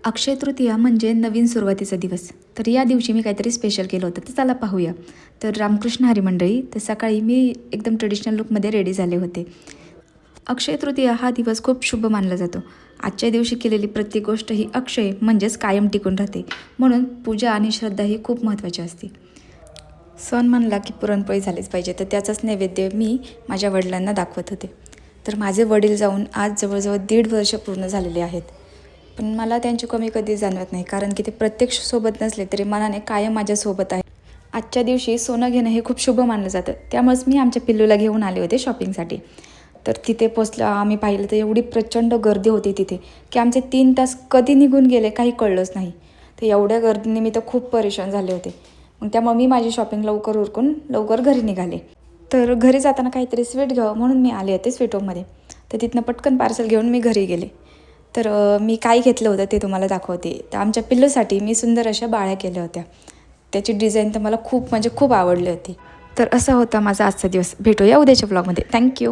अक्षय तृतीया म्हणजे नवीन सुरुवातीचा दिवस. तर या दिवशी मी काहीतरी स्पेशल केलं होतं, तर चला पाहूया. तर रामकृष्ण हरी मंडळी, तर सकाळी मी एकदम ट्रेडिशनल लुकमध्ये रेडी झाले होते. अक्षय तृतीया हा दिवस खूप शुभ मानला जातो. आजच्या दिवशी केलेली प्रत्येक गोष्ट ही अक्षय म्हणजेच कायम टिकून राहते. म्हणून पूजा आणि श्रद्धा ही खूप महत्त्वाची असते. सण म्हणला की पुरणपोळी झालीच पाहिजे, तर त्याचाच नैवेद्य मी माझ्या वडिलांना दाखवत होते. तर माझे वडील जाऊन आज जवळजवळ 1.5 वर्ष पूर्ण झालेले आहेत. पण मला त्यांची कमी कधी जाणवत नाही, कारण की ते प्रत्यक्ष सोबत नसले तरी मनाने कायम माझ्यासोबत आहे. आजच्या दिवशी सोनं घेणं हे खूप शुभ मानलं जातं. त्यामुळेच मी आमच्या पिल्लूला घेऊन आले होते शॉपिंगसाठी. तर तिथे पोचलं, आम्ही पाहिलं तर एवढी प्रचंड गर्दी होती तिथे की आमचे 3 तास कधी निघून गेले काही कळलंच नाही. तर एवढ्या गर्दीने मी तर खूप परेशान झाले होते. मग त्यामुळे मी माझी शॉपिंग लवकर उरकून लवकर घरी निघाले. तर घरी जाताना काहीतरी स्वीट घ्यावं म्हणून मी आले होते स्वीट होममध्ये. तर तिथनं पटकन पार्सल घेऊन मी घरी गेले. तर मी काय घेतलं होतं ते तुम्हाला दाखवते. तर आमच्या पिल्लूसाठी मी सुंदर अशा बाळ्या केल्या होत्या. त्याची डिझाईन तर मला खूप म्हणजे खूप आवडली होती. तर असा होता माझा आजचा दिवस. भेटूया उद्याच्या ब्लॉगमध्ये. थँक्यू.